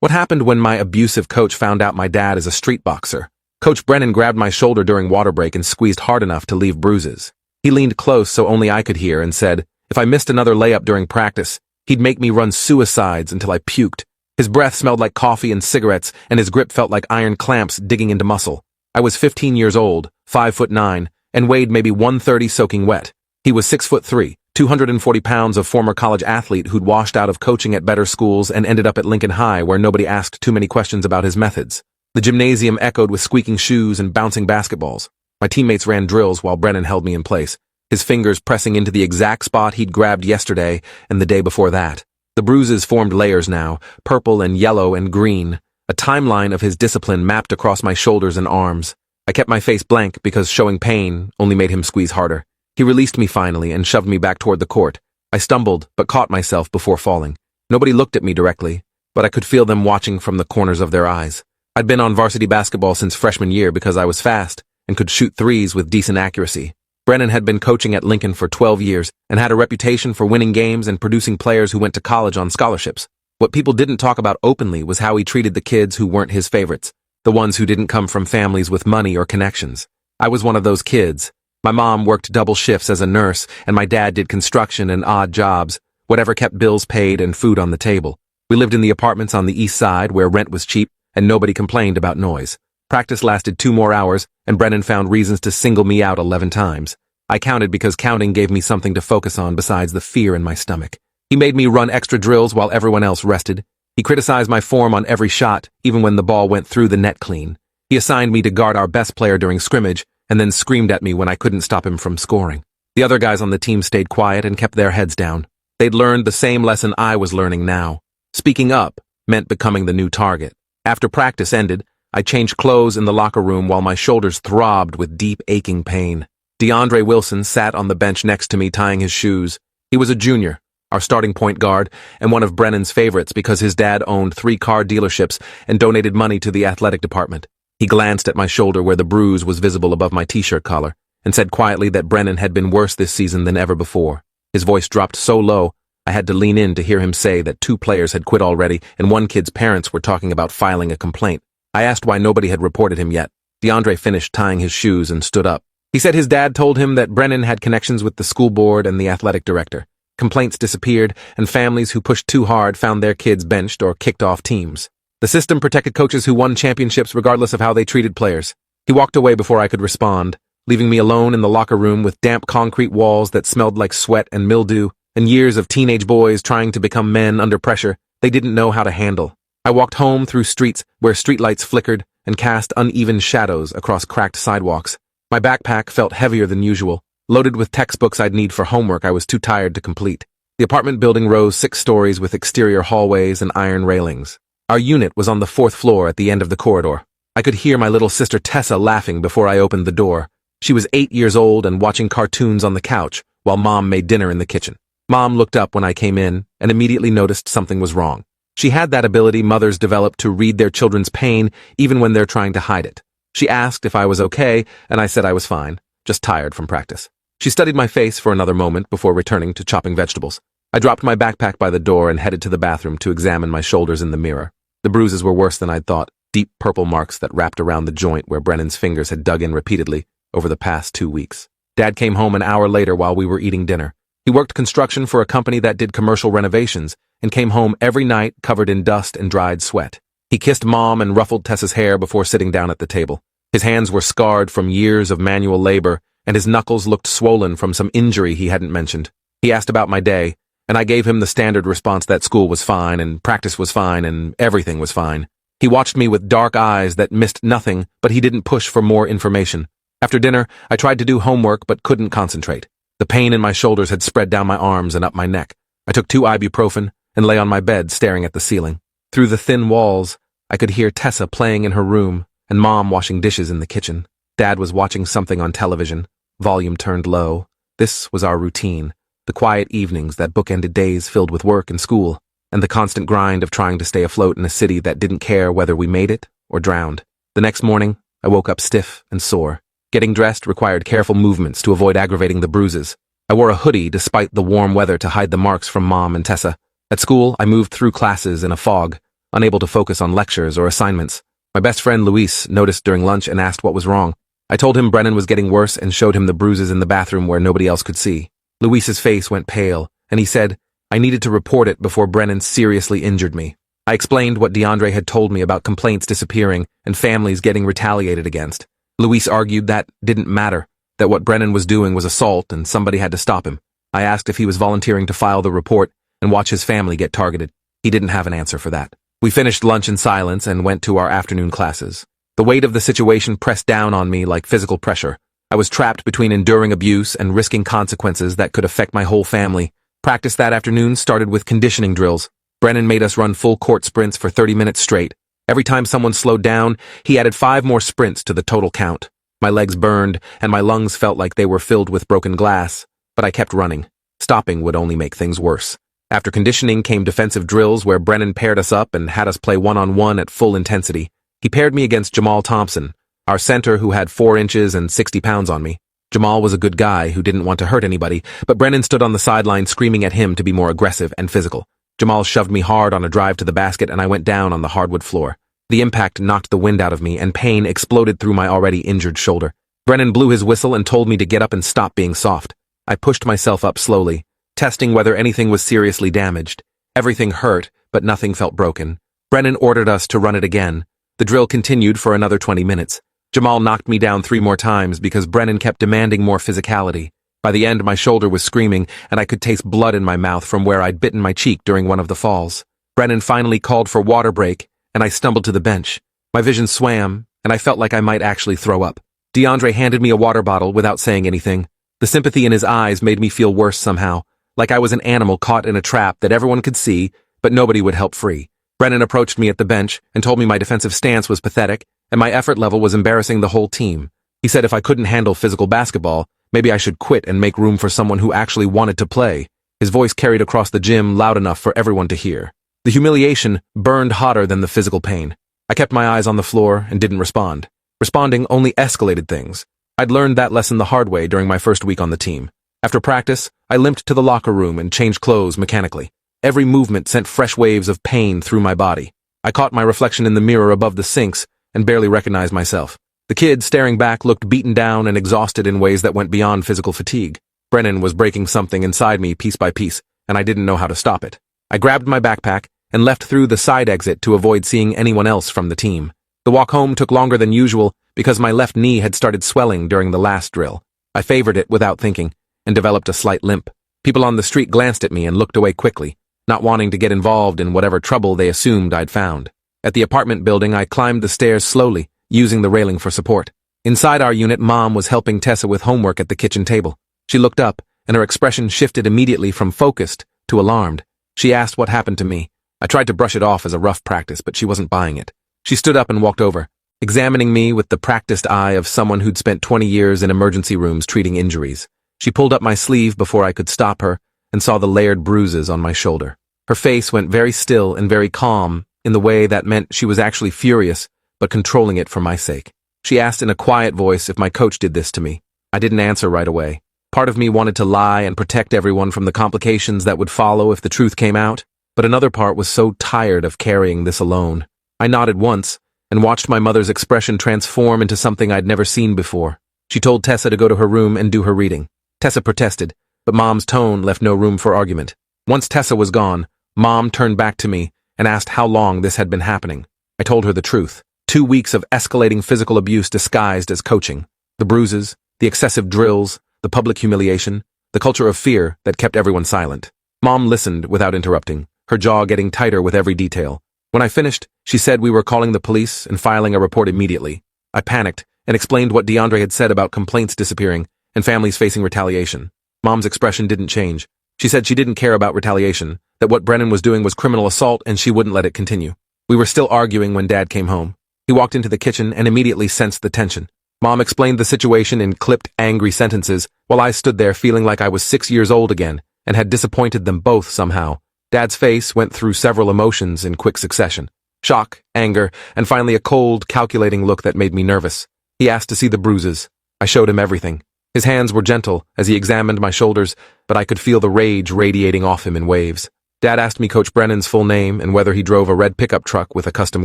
What happened when my abusive coach found out my dad is a street boxer? Coach Brennan grabbed my shoulder during water break and squeezed hard enough to leave bruises. He leaned close so only I could hear and said, if I missed another layup during practice, he'd make me run suicides until I puked. His breath smelled like coffee and cigarettes, and his grip felt like iron clamps digging into muscle. I was 15 years old, 5'9", and weighed maybe 130 soaking wet. He was 6'3", 240 pounds of former college athlete who'd washed out of coaching at better schools and ended up at Lincoln High where nobody asked too many questions about his methods. The gymnasium echoed with squeaking shoes and bouncing basketballs. My teammates ran drills while Brennan held me in place, his fingers pressing into the exact spot he'd grabbed yesterday and the day before that. The bruises formed layers now, purple and yellow and green. A timeline of his discipline mapped across my shoulders and arms. I kept my face blank because showing pain only made him squeeze harder. He released me finally and shoved me back toward the court. I stumbled, but caught myself before falling. Nobody looked at me directly, but I could feel them watching from the corners of their eyes. I'd been on varsity basketball since freshman year because I was fast and could shoot threes with decent accuracy. Brennan had been coaching at Lincoln for 12 years and had a reputation for winning games and producing players who went to college on scholarships. What people didn't talk about openly was how he treated the kids who weren't his favorites, the ones who didn't come from families with money or connections. I was one of those kids. My mom worked double shifts as a nurse, and my dad did construction and odd jobs, whatever kept bills paid and food on the table. We lived in the apartments on the east side where rent was cheap, and nobody complained about noise. Practice lasted 2 more hours, and Brennan found reasons to single me out 11 times. I counted because counting gave me something to focus on besides the fear in my stomach. He made me run extra drills while everyone else rested. He criticized my form on every shot, even when the ball went through the net clean. He assigned me to guard our best player during scrimmage, and then screamed at me when I couldn't stop him from scoring. The other guys on the team stayed quiet and kept their heads down. They'd learned the same lesson I was learning now. Speaking up meant becoming the new target. After practice ended, I changed clothes in the locker room while my shoulders throbbed with deep, aching pain. DeAndre Wilson sat on the bench next to me tying his shoes. He was a junior, our starting point guard, and one of Brennan's favorites because his dad owned 3 car dealerships and donated money to the athletic department. He glanced at my shoulder where the bruise was visible above my t-shirt collar and said quietly that Brennan had been worse this season than ever before. His voice dropped so low, I had to lean in to hear him say that 2 players had quit already and one kid's parents were talking about filing a complaint. I asked why nobody had reported him yet. DeAndre finished tying his shoes and stood up. He said his dad told him that Brennan had connections with the school board and the athletic director. Complaints disappeared, and families who pushed too hard found their kids benched or kicked off teams. The system protected coaches who won championships regardless of how they treated players. He walked away before I could respond, leaving me alone in the locker room with damp concrete walls that smelled like sweat and mildew, and years of teenage boys trying to become men under pressure they didn't know how to handle. I walked home through streets where streetlights flickered and cast uneven shadows across cracked sidewalks. My backpack felt heavier than usual, loaded with textbooks I'd need for homework I was too tired to complete. The apartment building rose 6 stories with exterior hallways and iron railings. Our unit was on the 4th floor at the end of the corridor. I could hear my little sister Tessa laughing before I opened the door. She was 8 years old and watching cartoons on the couch while Mom made dinner in the kitchen. Mom looked up when I came in and immediately noticed something was wrong. She had that ability mothers develop to read their children's pain even when they're trying to hide it. She asked if I was okay, and I said I was fine, just tired from practice. She studied my face for another moment before returning to chopping vegetables. I dropped my backpack by the door and headed to the bathroom to examine my shoulders in the mirror. The bruises were worse than I'd thought, deep purple marks that wrapped around the joint where Brennan's fingers had dug in repeatedly over the past 2 weeks. Dad came home an hour later while we were eating dinner. He worked construction for a company that did commercial renovations and came home every night covered in dust and dried sweat. He kissed Mom and ruffled Tessa's hair before sitting down at the table. His hands were scarred from years of manual labor, and his knuckles looked swollen from some injury he hadn't mentioned. He asked about my day, and I gave him the standard response that school was fine, and practice was fine, and everything was fine. He watched me with dark eyes that missed nothing, but he didn't push for more information. After dinner, I tried to do homework but couldn't concentrate. The pain in my shoulders had spread down my arms and up my neck. I took 2 ibuprofen and lay on my bed staring at the ceiling. Through the thin walls, I could hear Tessa playing in her room and Mom washing dishes in the kitchen. Dad was watching something on television, volume turned low. This was our routine, the quiet evenings that bookended days filled with work and school, and the constant grind of trying to stay afloat in a city that didn't care whether we made it or drowned. The next morning, I woke up stiff and sore. Getting dressed required careful movements to avoid aggravating the bruises. I wore a hoodie despite the warm weather to hide the marks from Mom and Tessa. At school, I moved through classes in a fog, unable to focus on lectures or assignments. My best friend Luis noticed during lunch and asked what was wrong. I told him Brennan was getting worse and showed him the bruises in the bathroom where nobody else could see. Luis's face went pale, and he said I needed to report it before Brennan seriously injured me. I explained what DeAndre had told me about complaints disappearing and families getting retaliated against. Luis argued that didn't matter, that what Brennan was doing was assault and somebody had to stop him. I asked if he was volunteering to file the report and watch his family get targeted. He didn't have an answer for that. We finished lunch in silence and went to our afternoon classes. The weight of the situation pressed down on me like physical pressure. I was trapped between enduring abuse and risking consequences that could affect my whole family. Practice that afternoon started with conditioning drills. Brennan made us run full court sprints for 30 minutes straight. Every time someone slowed down, he added 5 more sprints to the total count. My legs burned, and my lungs felt like they were filled with broken glass, but I kept running. Stopping would only make things worse. After conditioning came defensive drills where Brennan paired us up and had us play one-on-one at full intensity. He paired me against Jamal Thompson, our center who had 4 inches and 60 pounds on me. Jamal was a good guy who didn't want to hurt anybody, but Brennan stood on the sideline screaming at him to be more aggressive and physical. Jamal shoved me hard on a drive to the basket and I went down on the hardwood floor. The impact knocked the wind out of me and pain exploded through my already injured shoulder. Brennan blew his whistle and told me to get up and stop being soft. I pushed myself up slowly, testing whether anything was seriously damaged. Everything hurt, but nothing felt broken. Brennan ordered us to run it again. The drill continued for another 20 minutes. Jamal knocked me down 3 more times because Brennan kept demanding more physicality. By the end, my shoulder was screaming, and I could taste blood in my mouth from where I'd bitten my cheek during one of the falls. Brennan finally called for water break, and I stumbled to the bench. My vision swam, and I felt like I might actually throw up. DeAndre handed me a water bottle without saying anything. The sympathy in his eyes made me feel worse somehow, like I was an animal caught in a trap that everyone could see, but nobody would help free. Brennan approached me at the bench and told me my defensive stance was pathetic, and my effort level was embarrassing the whole team. He said if I couldn't handle physical basketball, maybe I should quit and make room for someone who actually wanted to play. His voice carried across the gym loud enough for everyone to hear. The humiliation burned hotter than the physical pain. I kept my eyes on the floor and didn't respond. Responding only escalated things. I'd learned that lesson the hard way during my first week on the team. After practice, I limped to the locker room and changed clothes mechanically. Every movement sent fresh waves of pain through my body. I caught my reflection in the mirror above the sinks and barely recognized myself. The kid staring back looked beaten down and exhausted in ways that went beyond physical fatigue. Brennan was breaking something inside me piece by piece, and I didn't know how to stop it. I grabbed my backpack and left through the side exit to avoid seeing anyone else from the team. The walk home took longer than usual because my left knee had started swelling during the last drill. I favored it without thinking and developed a slight limp. People on the street glanced at me and looked away quickly, not wanting to get involved in whatever trouble they assumed I'd found. At the apartment building, I climbed the stairs slowly, using the railing for support. Inside our unit, Mom was helping Tessa with homework at the kitchen table. She looked up, and her expression shifted immediately from focused to alarmed. She asked what happened to me. I tried to brush it off as a rough practice, but she wasn't buying it. She stood up and walked over, examining me with the practiced eye of someone who'd spent 20 years in emergency rooms treating injuries. She pulled up my sleeve before I could stop her and saw the layered bruises on my shoulder. Her face went very still and very calm in the way that meant she was actually furious, but controlling it for my sake. She asked in a quiet voice if my coach did this to me. I didn't answer right away. Part of me wanted to lie and protect everyone from the complications that would follow if the truth came out, but another part was so tired of carrying this alone. I nodded once and watched my mother's expression transform into something I'd never seen before. She told Tessa to go to her room and do her reading. Tessa protested, but Mom's tone left no room for argument. Once Tessa was gone, Mom turned back to me and asked how long this had been happening. I told her the truth. 2 weeks of escalating physical abuse disguised as coaching. The bruises, the excessive drills, the public humiliation, the culture of fear that kept everyone silent. Mom listened without interrupting, her jaw getting tighter with every detail. When I finished, she said we were calling the police and filing a report immediately. I panicked and explained what DeAndre had said about complaints disappearing and families facing retaliation. Mom's expression didn't change. She said she didn't care about retaliation, that what Brennan was doing was criminal assault and she wouldn't let it continue. We were still arguing when Dad came home. He walked into the kitchen and immediately sensed the tension. Mom explained the situation in clipped, angry sentences, while I stood there feeling like I was 6 years old again and had disappointed them both somehow. Dad's face went through several emotions in quick succession. Shock, anger, and finally a cold, calculating look that made me nervous. He asked to see the bruises. I showed him everything. His hands were gentle as he examined my shoulders, but I could feel the rage radiating off him in waves. Dad asked me Coach Brennan's full name and whether he drove a red pickup truck with a custom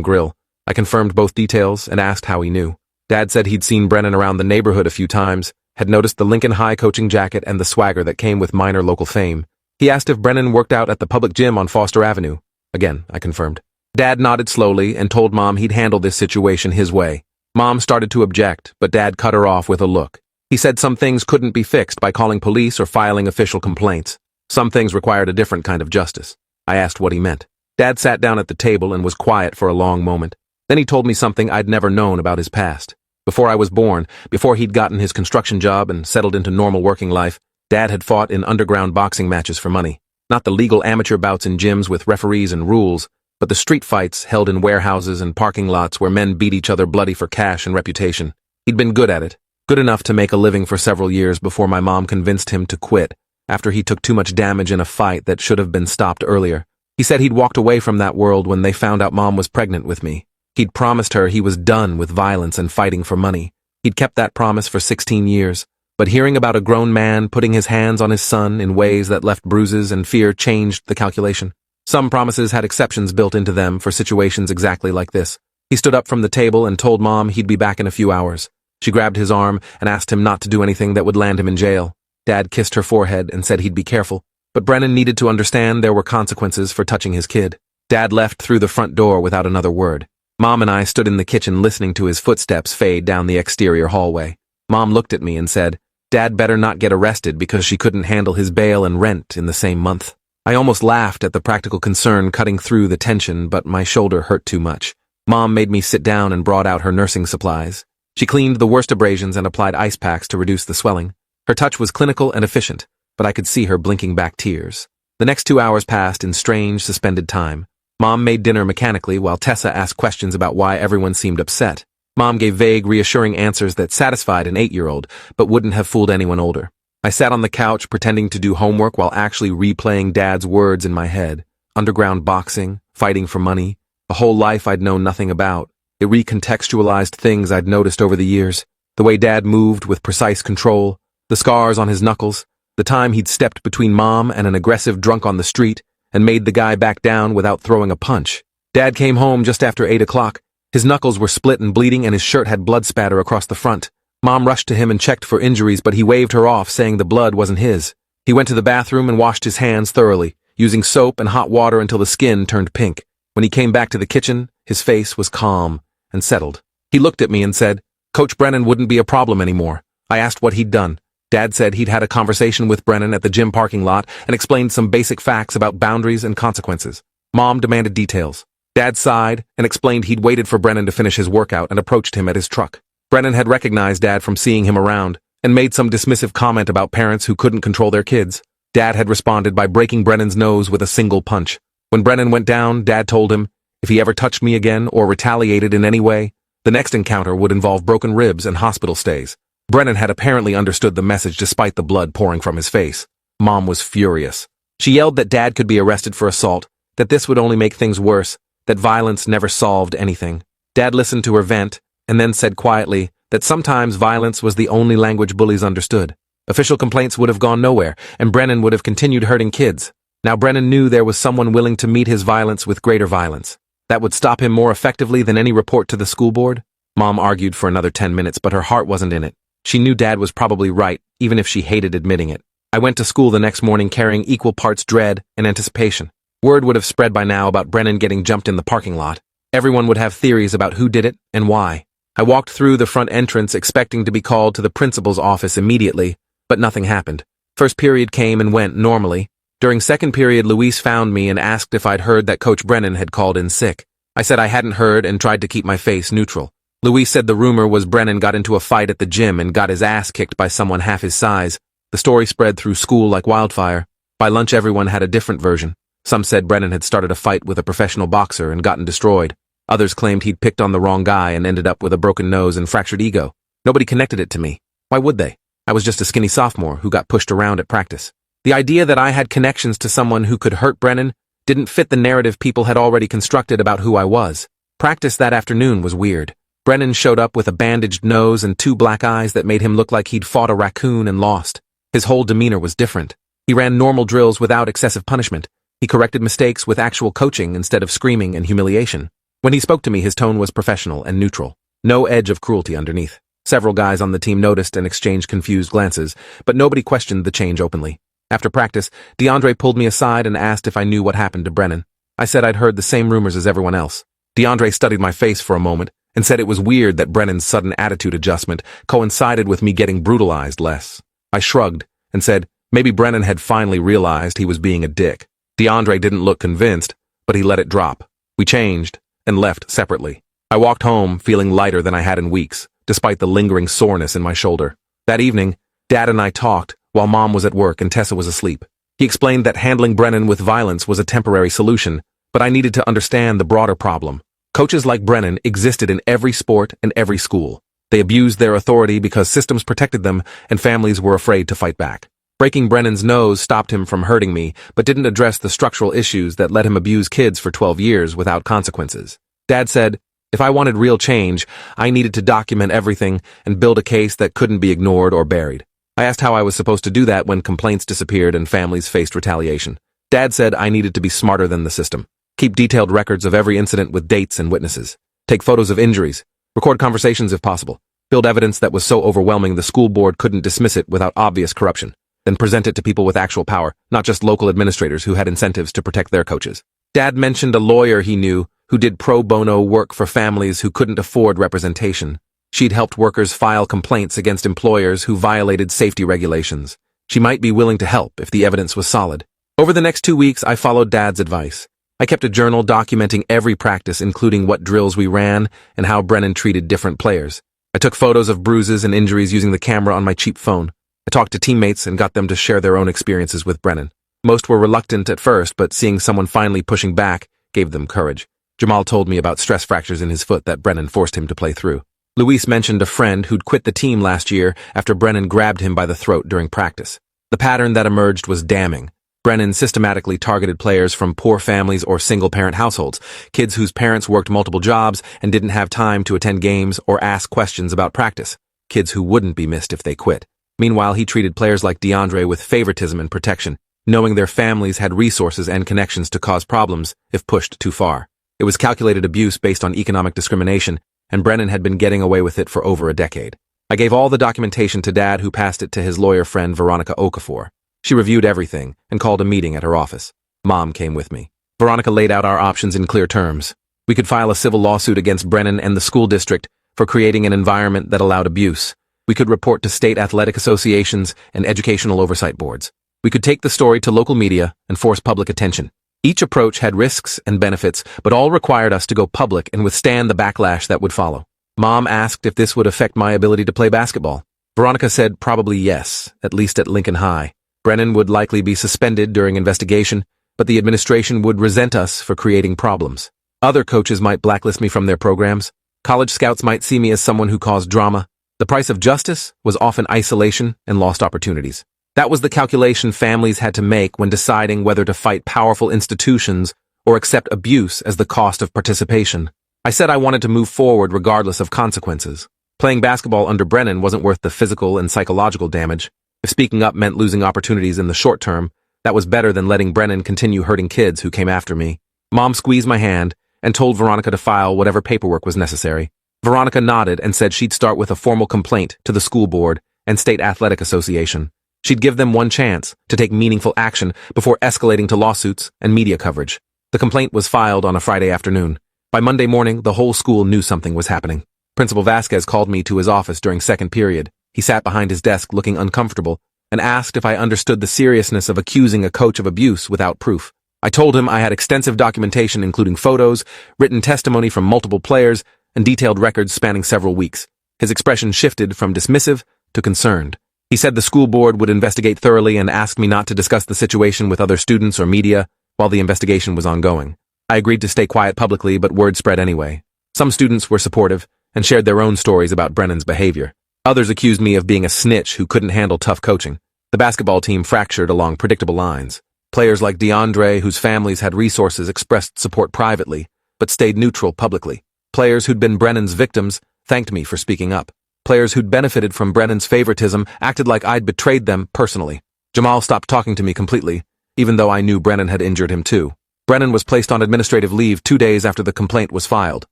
grill. I confirmed both details and asked how he knew. Dad said he'd seen Brennan around the neighborhood a few times, had noticed the Lincoln High coaching jacket and the swagger that came with minor local fame. He asked if Brennan worked out at the public gym on Foster Avenue. Again, I confirmed. Dad nodded slowly and told Mom he'd handle this situation his way. Mom started to object, but Dad cut her off with a look. He said some things couldn't be fixed by calling police or filing official complaints. Some things required a different kind of justice. I asked what he meant. Dad sat down at the table and was quiet for a long moment. Then he told me something I'd never known about his past. Before I was born, before he'd gotten his construction job and settled into normal working life, Dad had fought in underground boxing matches for money. Not the legal amateur bouts in gyms with referees and rules, but the street fights held in warehouses and parking lots where men beat each other bloody for cash and reputation. He'd been good at it, good enough to make a living for several years before my mom convinced him to quit, after he took too much damage in a fight that should have been stopped earlier. He said he'd walked away from that world when they found out Mom was pregnant with me. He'd promised her he was done with violence and fighting for money. He'd kept that promise for 16 years, but hearing about a grown man putting his hands on his son in ways that left bruises and fear changed the calculation. Some promises had exceptions built into them for situations exactly like this. He stood up from the table and told Mom he'd be back in a few hours. She grabbed his arm and asked him not to do anything that would land him in jail. Dad kissed her forehead and said he'd be careful, but Brennan needed to understand there were consequences for touching his kid. Dad left through the front door without another word. Mom and I stood in the kitchen listening to his footsteps fade down the exterior hallway. Mom looked at me and said, "Dad better not get arrested because she couldn't handle his bail and rent in the same month." I almost laughed at the practical concern cutting through the tension, but my shoulder hurt too much. Mom made me sit down and brought out her nursing supplies. She cleaned the worst abrasions and applied ice packs to reduce the swelling. Her touch was clinical and efficient, but I could see her blinking back tears. The next 2 hours passed in strange, suspended time. Mom made dinner mechanically while Tessa asked questions about why everyone seemed upset. Mom gave vague, reassuring answers that satisfied an 8-year-old, but wouldn't have fooled anyone older. I sat on the couch pretending to do homework while actually replaying Dad's words in my head. Underground boxing, fighting for money, a whole life I'd known nothing about. It recontextualized things I'd noticed over the years. The way Dad moved with precise control, the scars on his knuckles, the time he'd stepped between Mom and an aggressive drunk on the street and made the guy back down without throwing a punch. Dad came home just after 8 o'clock. His knuckles were split and bleeding and his shirt had blood spatter across the front. Mom rushed to him and checked for injuries, but he waved her off, saying the blood wasn't his. He went to the bathroom and washed his hands thoroughly, using soap and hot water until the skin turned pink. When he came back to the kitchen, his face was calm and settled. He looked at me and said, "Coach Brennan wouldn't be a problem anymore." I asked what he'd done. Dad said he'd had a conversation with Brennan at the gym parking lot and explained some basic facts about boundaries and consequences. Mom demanded details. Dad sighed and explained he'd waited for Brennan to finish his workout and approached him at his truck. Brennan had recognized Dad from seeing him around and made some dismissive comment about parents who couldn't control their kids. Dad had responded by breaking Brennan's nose with a single punch. When Brennan went down, Dad told him, if he ever touched me again or retaliated in any way, the next encounter would involve broken ribs and hospital stays. Brennan had apparently understood the message despite the blood pouring from his face. Mom was furious. She yelled that Dad could be arrested for assault, that this would only make things worse, that violence never solved anything. Dad listened to her vent, and then said quietly that sometimes violence was the only language bullies understood. Official complaints would have gone nowhere, and Brennan would have continued hurting kids. Now Brennan knew there was someone willing to meet his violence with greater violence. That would stop him more effectively than any report to the school board. Mom argued for another 10 minutes, but her heart wasn't in it. She knew Dad was probably right, even if she hated admitting it. I went to school the next morning carrying equal parts dread and anticipation. Word would have spread by now about Brennan getting jumped in the parking lot. Everyone would have theories about who did it and why. I walked through the front entrance expecting to be called to the principal's office immediately, but nothing happened. First period came and went normally. During second period, Luis found me and asked if I'd heard that Coach Brennan had called in sick. I said I hadn't heard and tried to keep my face neutral. Luis said the rumor was Brennan got into a fight at the gym and got his ass kicked by someone half his size. The story spread through school like wildfire. By lunch, everyone had a different version. Some said Brennan had started a fight with a professional boxer and gotten destroyed. Others claimed he'd picked on the wrong guy and ended up with a broken nose and fractured ego. Nobody connected it to me. Why would they? I was just a skinny sophomore who got pushed around at practice. The idea that I had connections to someone who could hurt Brennan didn't fit the narrative people had already constructed about who I was. Practice that afternoon was weird. Brennan showed up with a bandaged nose and 2 black eyes that made him look like he'd fought a raccoon and lost. His whole demeanor was different. He ran normal drills without excessive punishment. He corrected mistakes with actual coaching instead of screaming and humiliation. When he spoke to me, his tone was professional and neutral. No edge of cruelty underneath. Several guys on the team noticed and exchanged confused glances, but nobody questioned the change openly. After practice, DeAndre pulled me aside and asked if I knew what happened to Brennan. I said I'd heard the same rumors as everyone else. DeAndre studied my face for a moment and said it was weird that Brennan's sudden attitude adjustment coincided with me getting brutalized less. I shrugged and said maybe Brennan had finally realized he was being a dick. DeAndre didn't look convinced, but he let it drop. We changed and left separately. I walked home feeling lighter than I had in weeks, despite the lingering soreness in my shoulder. That evening, Dad and I talked while Mom was at work and Tessa was asleep. He explained that handling Brennan with violence was a temporary solution, but I needed to understand the broader problem. Coaches like Brennan existed in every sport and every school. They abused their authority because systems protected them and families were afraid to fight back. Breaking Brennan's nose stopped him from hurting me, but didn't address the structural issues that let him abuse kids for 12 years without consequences. Dad said, if I wanted real change, I needed to document everything and build a case that couldn't be ignored or buried. I asked how I was supposed to do that when complaints disappeared and families faced retaliation. Dad said I needed to be smarter than the system. Keep detailed records of every incident with dates and witnesses. Take photos of injuries. Record conversations if possible. Build evidence that was so overwhelming the school board couldn't dismiss it without obvious corruption. Then present it to people with actual power, not just local administrators who had incentives to protect their coaches. Dad mentioned a lawyer he knew who did pro bono work for families who couldn't afford representation. She'd helped workers file complaints against employers who violated safety regulations. She might be willing to help if the evidence was solid. Over the next 2 weeks, I followed Dad's advice. I kept a journal documenting every practice, including what drills we ran and how Brennan treated different players. I took photos of bruises and injuries using the camera on my cheap phone. I talked to teammates and got them to share their own experiences with Brennan. Most were reluctant at first, but seeing someone finally pushing back gave them courage. Jamal told me about stress fractures in his foot that Brennan forced him to play through. Luis mentioned a friend who'd quit the team last year after Brennan grabbed him by the throat during practice. The pattern that emerged was damning. Brennan systematically targeted players from poor families or single-parent households, kids whose parents worked multiple jobs and didn't have time to attend games or ask questions about practice, kids who wouldn't be missed if they quit. Meanwhile, he treated players like DeAndre with favoritism and protection, knowing their families had resources and connections to cause problems if pushed too far. It was calculated abuse based on economic discrimination, and Brennan had been getting away with it for over a decade. I gave all the documentation to Dad, who passed it to his lawyer friend Veronica Okafor. She reviewed everything and called a meeting at her office. Mom came with me. Veronica laid out our options in clear terms. We could file a civil lawsuit against Brennan and the school district for creating an environment that allowed abuse. We could report to state athletic associations and educational oversight boards. We could take the story to local media and force public attention. Each approach had risks and benefits, but all required us to go public and withstand the backlash that would follow. Mom asked if this would affect my ability to play basketball. Veronica said probably yes, at least at Lincoln High. Brennan would likely be suspended during investigation, but the administration would resent us for creating problems. Other coaches might blacklist me from their programs. College scouts might see me as someone who caused drama. The price of justice was often isolation and lost opportunities. That was the calculation families had to make when deciding whether to fight powerful institutions or accept abuse as the cost of participation. I said I wanted to move forward regardless of consequences. Playing basketball under Brennan wasn't worth the physical and psychological damage. If speaking up meant losing opportunities in the short term, that was better than letting Brennan continue hurting kids who came after me. Mom squeezed my hand and told Veronica to file whatever paperwork was necessary. Veronica nodded and said she'd start with a formal complaint to the school board and state athletic association. She'd give them one chance to take meaningful action before escalating to lawsuits and media coverage. The complaint was filed on a Friday afternoon. By Monday morning, the whole school knew something was happening. Principal Vasquez called me to his office during second period. He sat behind his desk looking uncomfortable and asked if I understood the seriousness of accusing a coach of abuse without proof. I told him I had extensive documentation including photos, written testimony from multiple players, and detailed records spanning several weeks. His expression shifted from dismissive to concerned. He said the school board would investigate thoroughly and asked me not to discuss the situation with other students or media while the investigation was ongoing. I agreed to stay quiet publicly, but word spread anyway. Some students were supportive and shared their own stories about Brennan's behavior. Others accused me of being a snitch who couldn't handle tough coaching. The basketball team fractured along predictable lines. Players like DeAndre, whose families had resources, expressed support privately, but stayed neutral publicly. Players who'd been Brennan's victims thanked me for speaking up. Players who'd benefited from Brennan's favoritism acted like I'd betrayed them personally. Jamal stopped talking to me completely, even though I knew Brennan had injured him too. Brennan was placed on administrative leave 2 days after the complaint was filed.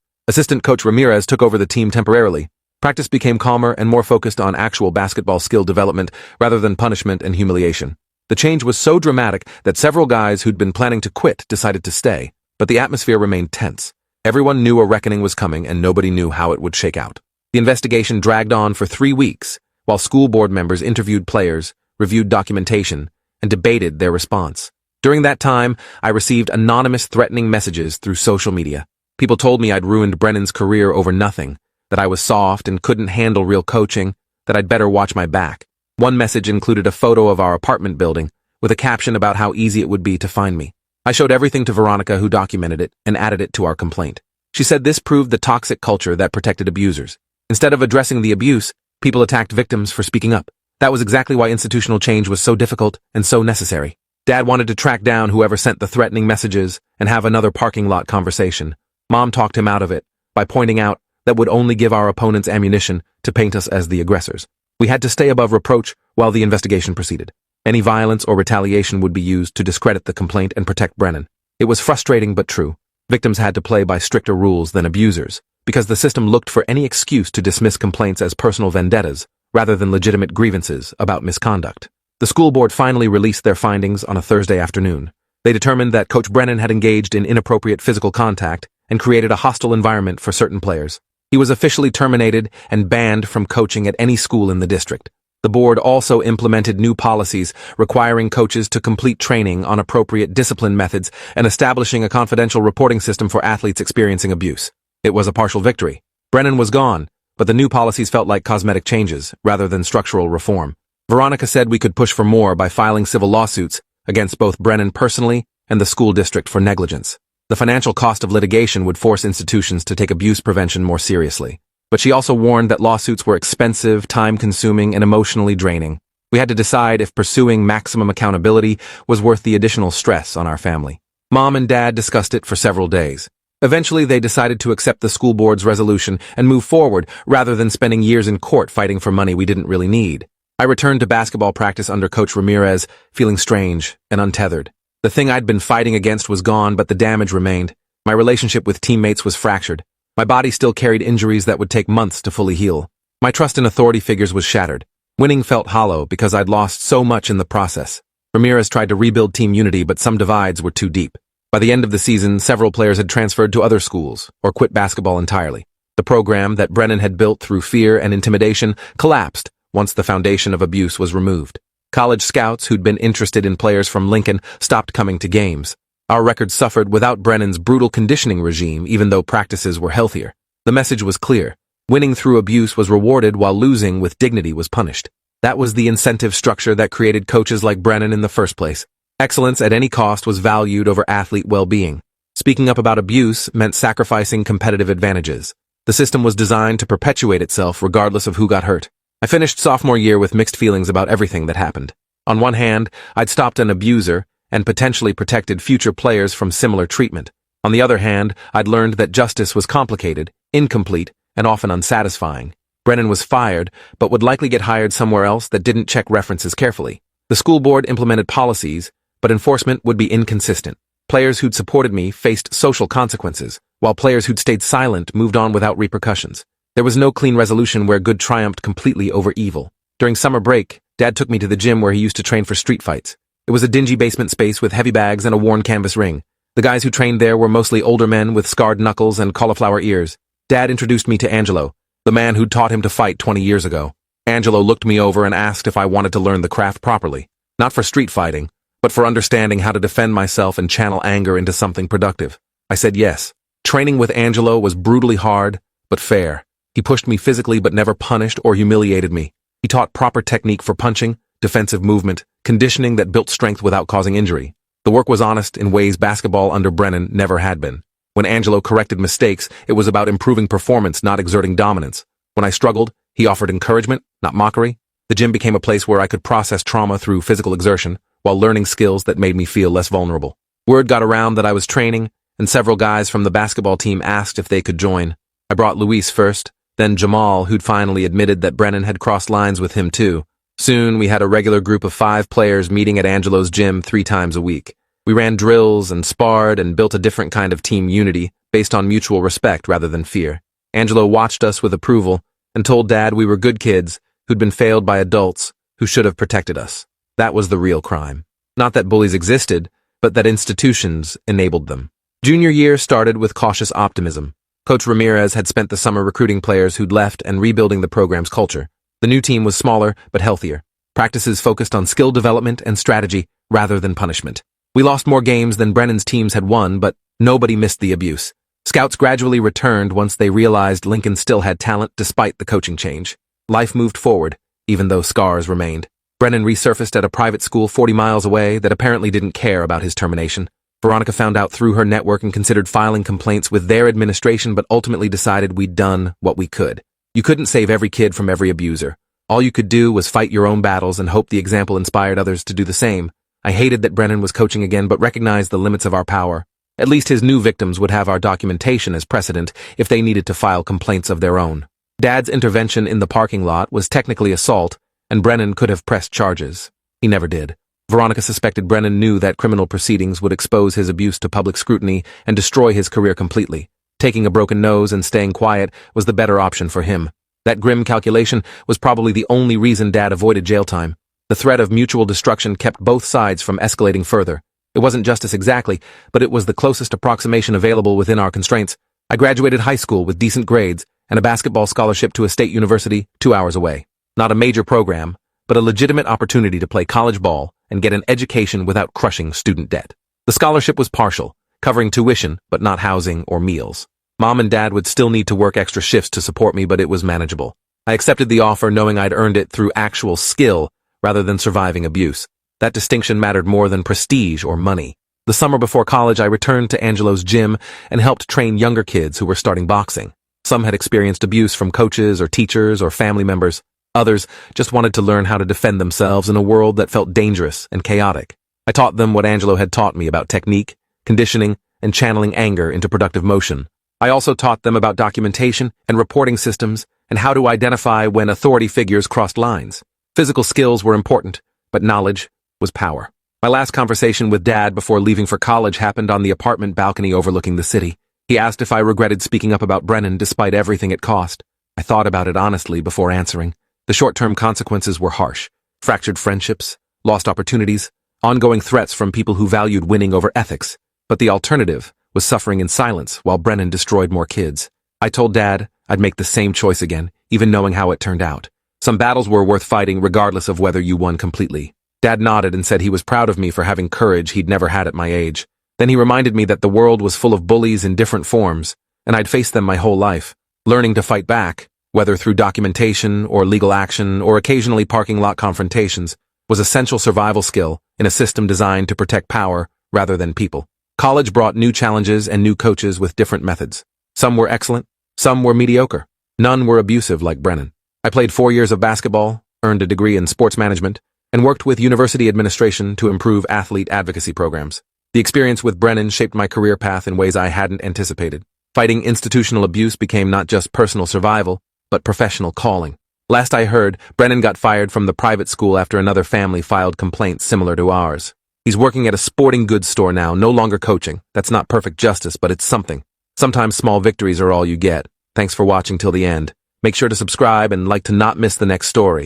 Assistant coach Ramirez took over the team temporarily. Practice became calmer and more focused on actual basketball skill development rather than punishment and humiliation. The change was so dramatic that several guys who'd been planning to quit decided to stay, but the atmosphere remained tense. Everyone knew a reckoning was coming and nobody knew how it would shake out. The investigation dragged on for 3 weeks, while school board members interviewed players, reviewed documentation, and debated their response. During that time, I received anonymous threatening messages through social media. People told me I'd ruined Brennan's career over nothing, that I was soft and couldn't handle real coaching, that I'd better watch my back. One message included a photo of our apartment building, with a caption about how easy it would be to find me. I showed everything to Veronica, who documented it, and added it to our complaint. She said this proved the toxic culture that protected abusers. Instead of addressing the abuse, people attacked victims for speaking up. That was exactly why institutional change was so difficult and so necessary. Dad wanted to track down whoever sent the threatening messages and have another parking lot conversation. Mom talked him out of it by pointing out that would only give our opponents ammunition to paint us as the aggressors. We had to stay above reproach while the investigation proceeded. Any violence or retaliation would be used to discredit the complaint and protect Brennan. It was frustrating but true. Victims had to play by stricter rules than abusers, because the system looked for any excuse to dismiss complaints as personal vendettas rather than legitimate grievances about misconduct. The school board finally released their findings on a Thursday afternoon. They determined that Coach Brennan had engaged in inappropriate physical contact and created a hostile environment for certain players. He was officially terminated and banned from coaching at any school in the district. The board also implemented new policies requiring coaches to complete training on appropriate discipline methods and establishing a confidential reporting system for athletes experiencing abuse. It was a partial victory. Brennan was gone, but the new policies felt like cosmetic changes rather than structural reform. Veronica said we could push for more by filing civil lawsuits against both Brennan personally and the school district for negligence. The financial cost of litigation would force institutions to take abuse prevention more seriously. But she also warned that lawsuits were expensive, time-consuming, and emotionally draining. We had to decide if pursuing maximum accountability was worth the additional stress on our family. Mom and Dad discussed it for several days. Eventually, they decided to accept the school board's resolution and move forward rather than spending years in court fighting for money we didn't really need. I returned to basketball practice under Coach Ramirez, feeling strange and untethered. The thing I'd been fighting against was gone, but the damage remained. My relationship with teammates was fractured. My body still carried injuries that would take months to fully heal. My trust in authority figures was shattered. Winning felt hollow because I'd lost so much in the process. Ramirez tried to rebuild team unity, but some divides were too deep. By the end of the season, several players had transferred to other schools or quit basketball entirely. The program that Brennan had built through fear and intimidation collapsed once the foundation of abuse was removed. College scouts who'd been interested in players from Lincoln stopped coming to games. Our record suffered without Brennan's brutal conditioning regime, even though practices were healthier. The message was clear. Winning through abuse was rewarded while losing with dignity was punished. That was the incentive structure that created coaches like Brennan in the first place. Excellence at any cost was valued over athlete well-being. Speaking up about abuse meant sacrificing competitive advantages. The system was designed to perpetuate itself regardless of who got hurt. I finished sophomore year with mixed feelings about everything that happened. On one hand, I'd stopped an abuser and potentially protected future players from similar treatment. On the other hand, I'd learned that justice was complicated, incomplete, and often unsatisfying. Brennan was fired, but would likely get hired somewhere else that didn't check references carefully. The school board implemented policies, but enforcement would be inconsistent. Players who'd supported me faced social consequences, while players who'd stayed silent moved on without repercussions. There was no clean resolution where good triumphed completely over evil. During summer break, Dad took me to the gym where he used to train for street fights. It was a dingy basement space with heavy bags and a worn canvas ring. The guys who trained there were mostly older men with scarred knuckles and cauliflower ears. Dad introduced me to Angelo, the man who'd taught him to fight 20 years ago. Angelo looked me over and asked if I wanted to learn the craft properly. Not for street fighting, but for understanding how to defend myself and channel anger into something productive. I said yes. Training with Angelo was brutally hard, but fair. He pushed me physically but never punished or humiliated me. He taught proper technique for punching, defensive movement, conditioning that built strength without causing injury. The work was honest in ways basketball under Brennan never had been. When Angelo corrected mistakes, it was about improving performance, not exerting dominance. When I struggled, he offered encouragement, not mockery. The gym became a place where I could process trauma through physical exertion, while learning skills that made me feel less vulnerable. Word got around that I was training, and several guys from the basketball team asked if they could join. I brought Luis first, then Jamal, who'd finally admitted that Brennan had crossed lines with him too. Soon, we had a regular group of 5 players meeting at Angelo's gym 3 times a week. We ran drills and sparred and built a different kind of team unity based on mutual respect rather than fear. Angelo watched us with approval and told Dad we were good kids who'd been failed by adults who should have protected us. That was the real crime. Not that bullies existed, but that institutions enabled them. Junior year started with cautious optimism. Coach Ramirez had spent the summer recruiting players who'd left and rebuilding the program's culture. The new team was smaller but healthier. Practices focused on skill development and strategy rather than punishment. We lost more games than Brennan's teams had won, but nobody missed the abuse. Scouts gradually returned once they realized Lincoln still had talent despite the coaching change. Life moved forward, even though scars remained. Brennan resurfaced at a private school 40 miles away that apparently didn't care about his termination. Veronica found out through her network and considered filing complaints with their administration, but ultimately decided we'd done what we could. You couldn't save every kid from every abuser. All you could do was fight your own battles and hope the example inspired others to do the same. I hated that Brennan was coaching again, but recognized the limits of our power. At least his new victims would have our documentation as precedent if they needed to file complaints of their own. Dad's intervention in the parking lot was technically assault, and Brennan could have pressed charges. He never did. Veronica suspected Brennan knew that criminal proceedings would expose his abuse to public scrutiny and destroy his career completely. Taking a broken nose and staying quiet was the better option for him. That grim calculation was probably the only reason Dad avoided jail time. The threat of mutual destruction kept both sides from escalating further. It wasn't justice exactly, but it was the closest approximation available within our constraints. I graduated high school with decent grades and a basketball scholarship to a state university 2 hours away. Not a major program, but a legitimate opportunity to play college ball and get an education without crushing student debt. The scholarship was partial, covering tuition but not housing or meals. Mom and Dad would still need to work extra shifts to support me, but it was manageable. I accepted the offer knowing I'd earned it through actual skill rather than surviving abuse. That distinction mattered more than prestige or money. The summer before college, I returned to Angelo's gym and helped train younger kids who were starting boxing. Some had experienced abuse from coaches or teachers or family members. Others just wanted to learn how to defend themselves in a world that felt dangerous and chaotic. I taught them what Angelo had taught me about technique, conditioning, and channeling anger into productive motion. I also taught them about documentation and reporting systems and how to identify when authority figures crossed lines. Physical skills were important, but knowledge was power. My last conversation with Dad before leaving for college happened on the apartment balcony overlooking the city. He asked if I regretted speaking up about Brennan despite everything it cost. I thought about it honestly before answering. The short-term consequences were harsh. Fractured friendships, lost opportunities, ongoing threats from people who valued winning over ethics. But the alternative was suffering in silence while Brennan destroyed more kids. I told Dad I'd make the same choice again, even knowing how it turned out. Some battles were worth fighting regardless of whether you won completely. Dad nodded and said he was proud of me for having courage he'd never had at my age. Then he reminded me that the world was full of bullies in different forms, and I'd faced them my whole life. Learning to fight back, whether through documentation or legal action or occasionally parking lot confrontations, was essential survival skill in a system designed to protect power rather than people. College brought new challenges and new coaches with different methods. Some were excellent, some were mediocre. None were abusive like Brennan. I played 4 years of basketball, earned a degree in sports management, and worked with university administration to improve athlete advocacy programs. The experience with Brennan shaped my career path in ways I hadn't anticipated. Fighting institutional abuse became not just personal survival, but professional calling. Last I heard, Brennan got fired from the private school after another family filed complaints similar to ours. He's working at a sporting goods store now, no longer coaching. That's not perfect justice, but it's something. Sometimes small victories are all you get. Thanks for watching till the end. Make sure to subscribe and like to not miss the next story.